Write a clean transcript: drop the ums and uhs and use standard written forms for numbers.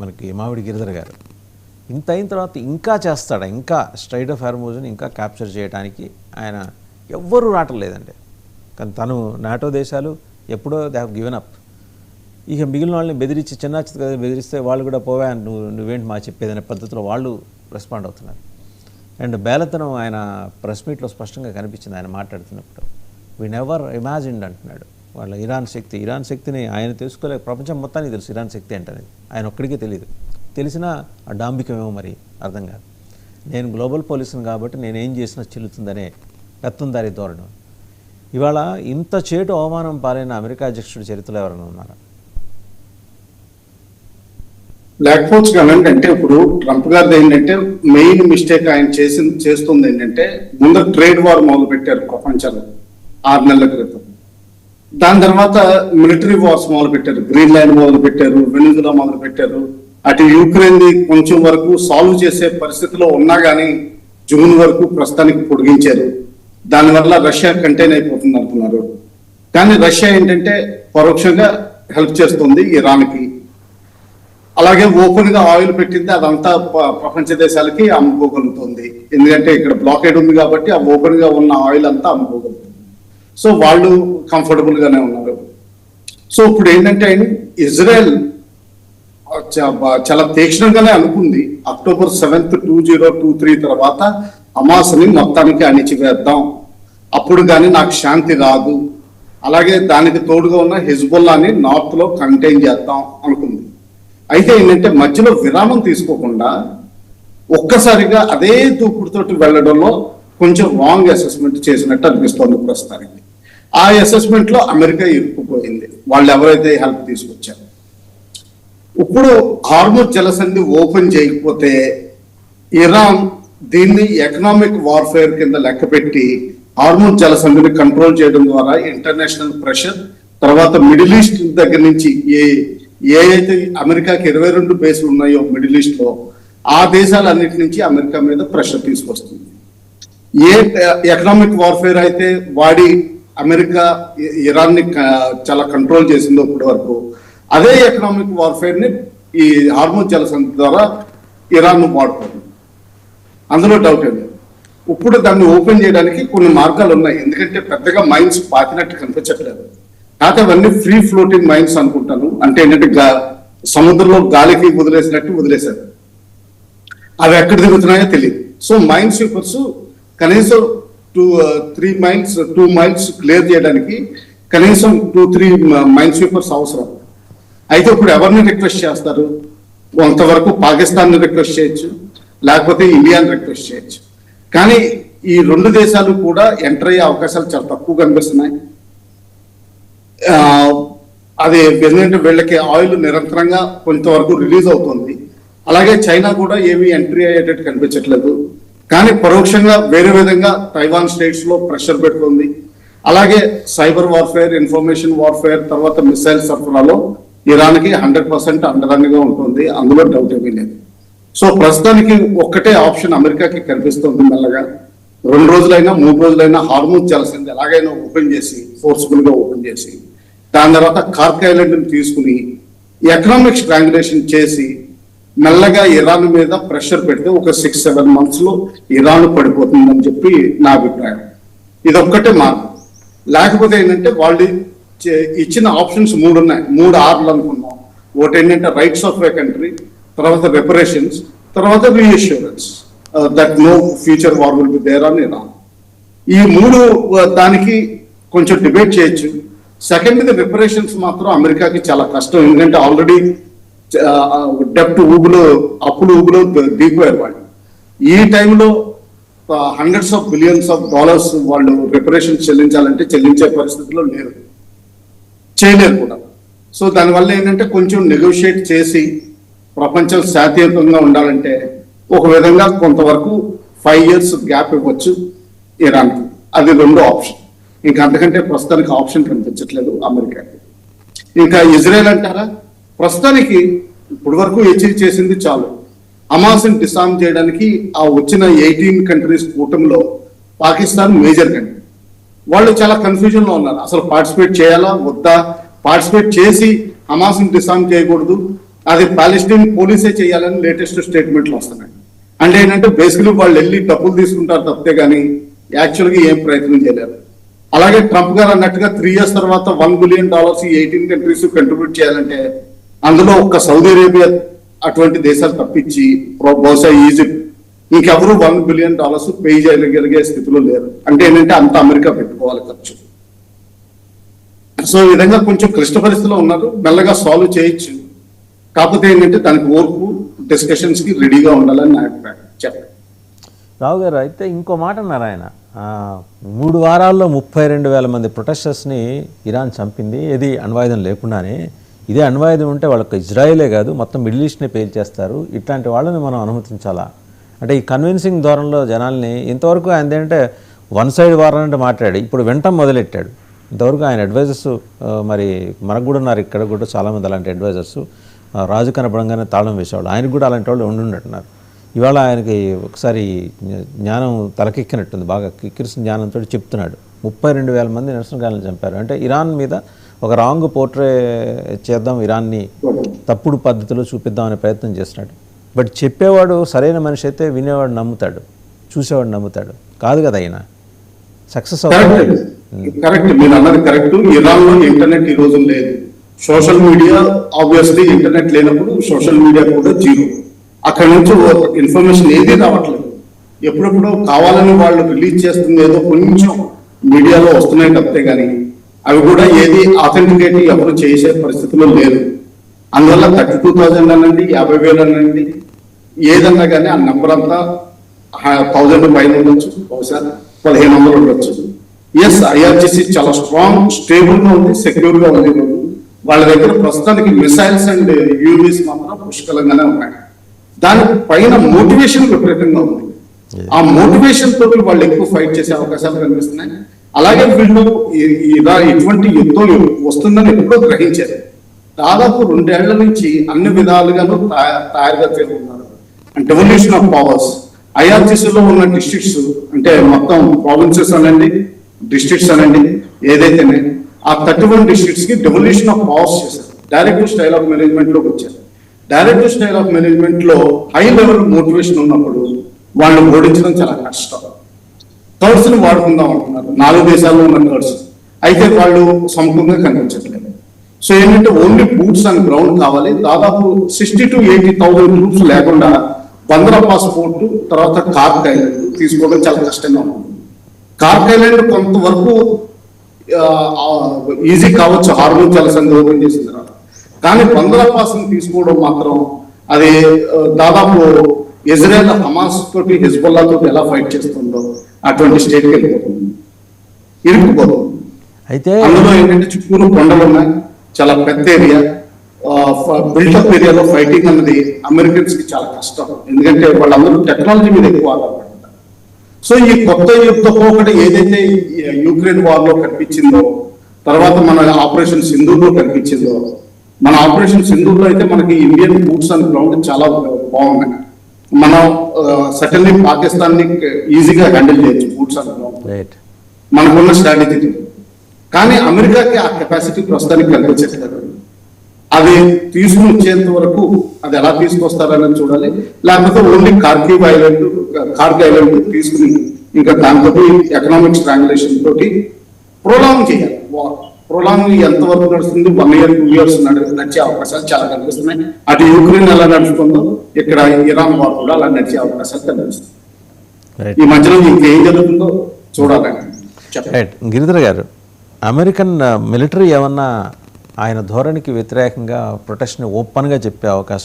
మనకి మామిడి గిరిధర్ గారు. ఇంత అయిన తర్వాత ఇంకా చేస్తాడా, ఇంకా స్ట్రైట్ ఆఫ్ హార్మోజ్ని ఇంకా క్యాప్చర్ చేయడానికి ఆయన ఎవ్వరూ రావటం లేదండి. కానీ తను నాటో దేశాలు ఎప్పుడో దే హ్యావ్ గివెన్ అప్. ఇక మిగిలిన వాళ్ళని బెదిరించి చిన్న బెదిరిస్తే వాళ్ళు కూడా పోవా నువ్వేంటి మా చెప్పేదనే పద్ధతిలో వాళ్ళు రెస్పాండ్ అవుతున్నారు. అండ్ బేలతనం ఆయన ప్రెస్ మీట్లో స్పష్టంగా కనిపించింది. ఆయన మాట్లాడుతున్నప్పుడు వీ నెవర్ ఇమాజిన్డ్ అంటున్నాడు. వాళ్ళ ఇరాన్ శక్తిని ఆయన తెలుసుకోలేక ప్రపంచం మొత్తానికి తెలుసు ఇరాన్ శక్తి ఏంటనేది, ఆయన ఒక్కడికే తెలియదు. తెలిసినా ఆ డాంబికమేమో మరి అర్థం కాదు. నేను గ్లోబల్ పోలీసుని కాబట్టి నేనేం చేసినా చెల్లుతుందనే పెత్తందారి ధోరణి. ఇవాళ ఇంత చేటు అవమానం పాలైన అమెరికా అధ్యక్షుడి చరిత్రలో ఎవరైనా ఉన్నారా? లేకపోవచ్చు కానండి. అంటే ఇప్పుడు ట్రంప్ గారిది ఏంటంటే మెయిన్ మిస్టేక్ ఆయన చేస్తుంది ఏంటంటే ముందు ట్రేడ్ వార్ మొదలు పెట్టారు ప్రపంచంలో 6 నెలల క్రితం. దాని తర్వాత మిలిటరీ వార్స్ మొదలు పెట్టారు. గ్రీన్లాండ్ మొదలు పెట్టారు, వెనిజులా మొదలు పెట్టారు. అటు యుక్రెయిన్ కొంచెం వరకు సాల్వ్ చేసే పరిస్థితిలో ఉన్నా కానీ జూన్ వరకు ప్రస్తుతానికి పొడిగించారు. దానివల్ల రష్యా కంటైన్ అయిపోతుంది అనుకున్నారు. కానీ రష్యా ఏంటంటే పరోక్షంగా హెల్ప్ చేస్తుంది ఇరాన్కి. అలాగే ఓపెన్ గా ఆయిల్ పెట్టింది, అదంతా ప్రపంచ దేశాలకి అమ్ముకోగలుగుతుంది. ఎందుకంటే ఇక్కడ బ్లాకేడ్ ఉంది కాబట్టి ఆ ఓపెన్ గా ఉన్న ఆయిల్ అంతా అమ్ముకోగలుగుతుంది. సో వాళ్ళు కంఫర్టబుల్ గానే ఉన్నారు. సో ఇప్పుడు ఏంటంటే ఇజ్రాయెల్ చాలా తీక్షణంగానే అనుకుంది అక్టోబర్ 7th 2023 తర్వాత హమాస్ని మొత్తానికి అణిచివేద్దాం, అప్పుడు కానీ నాకు శాంతి రాదు. అలాగే దానికి తోడుగా ఉన్న హెజ్బుల్లాని నార్త్ లో కంటైన్ చేద్దాం అనుకుంది. అయితే ఏంటంటే మధ్యలో విరామం తీసుకోకుండా ఒక్కసారిగా అదే దూకుడుతోటి వెళ్ళడంలో కొంచెం రాంగ్ అసెస్మెంట్ చేసినట్టు అనిపిస్తోంది ప్రస్తుతానికి. ఆ అసెస్మెంట్ లో అమెరికా ఇరుక్కుపోయింది, వాళ్ళు ఎవరైతే హెల్ప్ తీసుకొచ్చారు. ఇప్పుడు హార్ముజ్ జలసంధి ఓపెన్ చేయకపోతే ఇరాన్ దీన్ని ఎకనామిక్ వార్ఫేర్ కింద లెక్కపెట్టి హార్ముజ్ జలసంధిని కంట్రోల్ చేయడం ద్వారా ఇంటర్నేషనల్ ప్రెషర్, తర్వాత మిడిల్ ఈస్ట్ దగ్గర నుంచి ఏ అయితే అమెరికాకి 22 బేస్లు ఉన్నాయో మిడిల్ ఈస్ట్ లో, ఆ దేశాలన్నిటి నుంచి అమెరికా మీద ప్రెషర్ తీసుకొస్తుంది. ఏ ఎకనామిక్ వార్ఫేర్ అయితే వాడి అమెరికా ఇరాన్ ని చాలా కంట్రోల్ చేసిందో ఇప్పటి వరకు, అదే ఎకనామిక్ వార్ఫేర్ ని ఈ హార్ముజ్ జలసంధి ద్వారా ఇరాన్ ను వాడుతుంది. అందులో డౌట్ లేదు. ఇప్పుడు దాన్ని ఓపెన్ చేయడానికి కొన్ని మార్గాలు ఉన్నాయి. ఎందుకంటే పెద్దగా మైన్స్ పాతినట్టు కనిపించట్లేదు. కాకపోతే అవన్నీ ఫ్రీ ఫ్లోటింగ్ మైన్స్ అనుకుంటాను. అంటే ఏంటంటే సముద్రంలో గాలికి వదిలేశారు. అవి ఎక్కడ తిరుగుతున్నాయో తెలియదు. సో మైన్ స్వీపర్స్ కనీసం 2 మైల్స్ క్లియర్ చేయడానికి కనీసం 2-3 మైన్ స్వీపర్స్ అవసరం. అయితే ఇప్పుడు ఎవరిని రిక్వెస్ట్ చేస్తారు? కొంతవరకు పాకిస్తాన్ని రిక్వెస్ట్ చేయొచ్చు, లేకపోతే ఇండియాని రిక్వెస్ట్ చేయొచ్చు. కానీ ఈ 2 దేశాలు కూడా ఎంటర్ అయ్యే అవకాశాలు చాలా తక్కువ కనిపిస్తున్నాయి. అది ఎందుకంటే వీళ్ళకి ఆయిల్ నిరంతరంగా కొంతవరకు రిలీజ్ అవుతుంది. అలాగే చైనా కూడా ఏమీ ఎంట్రీ అయ్యేటట్టు కనిపించట్లేదు. కానీ పరోక్షంగా వేరే విధంగా తైవాన్ స్టేట్స్ లో ప్రెషర్ పెడుతుంది. అలాగే సైబర్ వార్ఫేర్, ఇన్ఫర్మేషన్ వార్ఫేర్, తర్వాత మిసైల్ సరఫరాలో ఇరాన్కి 100% అండదండగా ఉంటుంది. అందులో డౌట్ ఏమీ లేదు. సో ప్రస్తుతానికి ఒక్కటే ఆప్షన్ అమెరికాకి కనిపిస్తుంది. మెల్లగా 2 రోజులైనా 3 రోజులైనా హార్ముజ్ జలసంధి ఎలాగైనా ఓపెన్ చేసి, ఫోర్స్ఫుల్ గా ఓపెన్ చేసి, దాని తర్వాత కార్క్ ఐలాండ్ తీసుకుని ఎకనామిక్ స్ట్రాంగులేషన్ చేసి మెల్లగా ఇరాన్ మీద ప్రెషర్ పెడితే ఒక 6-7 months లో ఇరాన్ పడిపోతుందని చెప్పి నా అభిప్రాయం. ఇది ఒక్కటే మార్గం. లేకపోతే ఏంటంటే వాళ్ళు ఇచ్చిన ఆప్షన్స్ 3 ఉన్నాయి. 3 R'లు అనుకున్నాం. ఒకటి ఏంటంటే రైట్స్ ఆఫ్ ఏ కంట్రీ, తర్వాత రెపరేషన్స్, తర్వాత reassurance that no future war will be there on Iran. ఈ 3 దానికి కొంచెం డిబేట్ చేయొచ్చు. సెకండ్ ది రిపరేషన్స్ మాత్రం అమెరికాకి చాలా కష్టం. ఎందుకంటే ఆల్రెడీ డెప్ట్ అప్పులు ఊబులో దిగిపోయారు వాళ్ళు. ఈ టైంలో $100s of billions వాళ్ళు రిపరేషన్స్ చెల్లించాలంటే చెల్లించే పరిస్థితిలో లేరు, చేయలేరు కూడా. సో దానివల్ల ఏంటంటే కొంచెం నెగోషియేట్ చేసి ప్రపంచం శాంతియుతంగా ఉండాలంటే ఒక విధంగా కొంతవరకు 5 years గ్యాప్ ఇవ్వచ్చు ఇరాన్కి. అది 2వ ఆప్షన్. ఇంకా అంతకంటే ప్రస్తుతానికి ఆప్షన్ కనిపించట్లేదు అమెరికాకి. ఇంకా ఇజ్రాయెల్ అంటారా, ప్రస్తుతానికి ఇప్పటి వరకు అచీవ్ చేసింది చాలు. హమాస్ని డిసార్మ్ చేయడానికి ఆ వచ్చిన 18 countries కూటమిలో పాకిస్తాన్ మేజర్ కంట్రీ. వాళ్ళు చాలా కన్ఫ్యూజన్ లో ఉన్నారు. అసలు పార్టిసిపేట్ చేయాలా వద్దా, పార్టిసిపేట్ చేసి హమాస్ని డిసార్మ్ చేయకూడదు, అది పాలెస్టైన్ పోలీసే చేయాలని లేటెస్ట్ స్టేట్మెంట్లు వస్తున్నాయి. అంటే ఏంటంటే బేసికలీ వాళ్ళు వెళ్ళి డబ్బులు తీసుకుంటారు తప్పితే కానీ యాక్చువల్గా ఏం ప్రయత్నం చేయలేరు. అలాగే ట్రంప్ గారు అన్నట్టుగా 3 years తర్వాత $1 billion ఈ 18 countries కంట్రిబ్యూట్ చేయాలంటే అందులో ఒక్క సౌదీ అరేబియా అటువంటి దేశాలు తప్పించి బహుశా ఈజిప్ట్ ఇంకెవరు $1 billion పే చేయగలిగే స్థితిలో లేరు. అంటే ఏంటంటే అంత అమెరికా పెట్టుకోవాలి ఖర్చు. సో ఈ విధంగా కొంచెం క్లిష్ట పరిస్థితిలో ఉన్నారు. మెల్లగా సాల్వ్ చేయొచ్చు. కాకపోతే ఏంటంటే దానికి ఓర్పు డిస్కషన్స్ కి రెడీగా ఉండాలని నా అభిప్రాయం. చెప్పండి రావు గారు. అయితే ఇంకో మాట అన్నారు ఆయన, 3 వారాల్లో 32,000 మంది ప్రొటెస్టర్స్ని ఇరాన్ చంపింది, ఇది అణ్వాయుధం లేకుండానే. ఇదే అణ్వాయుధం ఉంటే వాళ్ళకి ఇజ్రాయిలే కాదు మొత్తం మిడిల్ ఈస్ట్ని పేల్చేస్తారు. ఇట్లాంటి వాళ్ళని మనం అనుమతించాలా? అంటే ఈ కన్విన్సింగ్ ధోరణిలో జనాల్ని ఇంతవరకు ఆయన ఏంటంటే వన్ సైడ్ వారాలంటే మాట్లాడి ఇప్పుడు వినటం మొదలెట్టాడు. ఇంతవరకు ఆయన అడ్వైజర్స్ మరి మనకు కూడా ఉన్నారు, ఇక్కడ కూడా చాలామంది అలాంటి అడ్వైజర్స్. రాజు కనపడంగానే తాళం వేసేవాళ్ళు, ఆయనకు కూడా అలాంటి వాళ్ళు ఉండుంటున్నారు. ఇవాళ ఆయనకి ఒకసారి జ్ఞానం తలకెక్కినట్టుంది, బాగా కిక్కిరిసిన జ్ఞానంతో చెప్తున్నాడు 32,000 మంది నిరసనకారులను చంపారు. అంటే ఇరాన్ మీద ఒక రాంగ్ పోర్ట్రే చేద్దాం, ఇరాన్ని తప్పుడు పద్ధతిలో చూపిద్దామనే ప్రయత్నం చేస్తున్నాడు. బట్ చెప్పేవాడు సరైన మనిషి అయితే వినేవాడు నమ్ముతాడు, చూసేవాడు నమ్ముతాడు. కాదు కదా ఆయన సక్సెస్ అవుతాడు. కరెక్ట్, మీరు అన్నది కరెక్ట్. ఇరాన్ లో ఇంటర్నెట్ ఈ రోజు లేదు. సోషల్ మీడియా ఆబ్వియస్లీ ఇంటర్నెట్ లేనప్పుడు సోషల్ మీడియా కూడా జీరో. అక్కడ నుంచి ఇన్ఫర్మేషన్ ఏది రావట్లేదు. ఎప్పుడెప్పుడు కావాలని వాళ్ళు రిలీజ్ చేస్తుంది ఏదో కొంచెం మీడియాలో వస్తున్నాయి తప్పితే కానీ అవి కూడా ఏది ఆథెంటికేట్ ఎవరు చేసే పరిస్థితిలో లేదు. అందువల్ల 32,000 అనండి, 50,000 అనండి, ఏదన్నా కానీ ఆ నెంబర్ అంతా 1,000 పైన ఉండొచ్చు, బహుశా 1,500 ఉండొచ్చు. ఎస్, ఐఆర్జిసి చాలా స్ట్రాంగ్, స్టేబుల్ గా ఉంది, సెక్యూర్ గా ఉంది. వాళ్ళ దగ్గర ప్రస్తుతానికి మిసైల్స్ అండ్ యూవీస్ మాత్రం పుష్కలంగానే ఉన్నాయి. దాని పైన మోటివేషన్ విపరీతంగా ఉంది. ఆ మోటివేషన్ తోటి వాళ్ళు ఎక్కువ ఫైట్ చేసే అవకాశాలు కనిపిస్తున్నాయి. అలాగే వీళ్ళు ఇటువంటి యుద్ధం వస్తుందని ఎప్పుడో గ్రహించారు. దాదాపు 2 ఏళ్ల నుంచి అన్ని విధాలుగాను తయారుగా చేరుకున్నారు. డెవల్యూషన్ ఆఫ్ పవర్స్ ఐఆర్జిసిలో ఉన్న డిస్ట్రిక్ట్స్ అంటే మొత్తం ప్రావిన్సెస్ అనండి, డిస్ట్రిక్ట్స్ అనండి, ఏదైతేనే ఆ 31 డిస్ట్రిక్ట్స్ కి డెవల్యూషన్ ఆఫ్ పవర్స్ చేశారు. డైరెక్ట్ స్టైల్ ఆఫ్ మేనేజ్మెంట్ లోకి వచ్చారు. డైరెక్ట్ స్టైల్ ఆఫ్ మేనేజ్మెంట్ లో హై లెవెల్ మోటివేషన్ ఉన్నప్పుడు వాళ్ళు ఓడించడం చాలా కష్టం. థర్డ్స్ ని వాడుకుందాం అంటున్నారు, 4 దేశాల్లో ఉన్న థర్డ్స్. అయితే వాళ్ళు సముఖంగా కనిపించట్లేదు. సో ఏంటంటే ఓన్లీ బూట్స్ అండ్ గ్రౌండ్ కావాలి. దాదాపు 60,000 to 80,000 ట్రూప్స్ లేకుండా బందరా పాస్ పోర్ట్ తర్వాత కార్క్ ఐలాండ్ తీసుకోవడం చాలా కష్టంగా ఉంటుంది. కార్క్ ఐలాండ్ కొంతవరకు ఈజీ కావచ్చు, హార్మోన్ జలసంధి ఓపెన్ చేసిన తర్వాత. కానీ బందరా పాస్ తీసుకోవడం మాత్రం అది దాదాపు ఇజ్రాయెల్ హమాస్ తోటి హిజ్బుల్లా తోటి ఎలా ఫైట్ చేస్తుందో అటువంటి స్టేట్కి వెళ్ళిపోతుంది, ఇరుక్కుపోతుంది. అయితే అందులో ఏంటంటే చుట్టూరు కొండలు ఉన్నాయి, చాలా పెద్ద ఏరియా. బిల్డప్ ఏరియాలో ఫైటింగ్ అన్నది అమెరికన్స్ కి చాలా కష్టం, ఎందుకంటే వాళ్ళందరూ టెక్నాలజీ మీద ఎక్కువ ఆధారపడతారు. సో ఈ కొత్త యుద్ధ పోకడ ఏదైతే యూక్రెయిన్ వార్ లో కనిపించిందో, తర్వాత మన ఆపరేషన్ సింధూర్లో కనిపించిందో, మన ఆపరేషన్ సింధూర్లో అయితే మనకి ఇండియన్ బూట్స్ అండ్ గ్రౌండ్ చాలా బాగున్నాయి. మనం సటన్లీ పాకిస్తాన్ ని ఈజీగా హ్యాండిల్ చేయొచ్చు బూట్స్ అండ్ గ్రౌండ్, మనకున్న స్ట్రాటజీ. కానీ అమెరికాకి ఆ కెపాసిటీ ప్రస్తుతానికి కనిపించట్లేదు. అది తీసుకుని వచ్చేంత వరకు అది ఎలా తీసుకొస్తారని చూడాలి. లేకపోతే ఓన్లీ కార్గివ్ ఐలాండ్ తీసుకుని ఇంకా దాంతో ఎకనామిక్ స్ట్రాంగులేషన్ తోటి ప్రొలాంగ్ చేయాలి. ప్రొలాంగ్ ఎంతవరకు నడుస్తుంది, 1 year 2 years నడిచే అవకాశాలు చాలా కనిపిస్తున్నాయి. అటు యుక్రెయిన్ ఎలా నడుస్తుందో ఇక్కడ ఇరాన్ వార్ కూడా అలా నడిచే అవకాశాలు కనిపిస్తున్నాయి. ఈ మధ్యలో ఇంకేం జరుగుతుందో చూడాలండి. గిరిధర్ గారు, అమెరికన్ మిలిటరీ ఏమన్నా ఆయన ధోరణికి వ్యతిరేకంగా ప్రొటెస్ట్ని ఓపెన్గా చెప్పే అవకాశం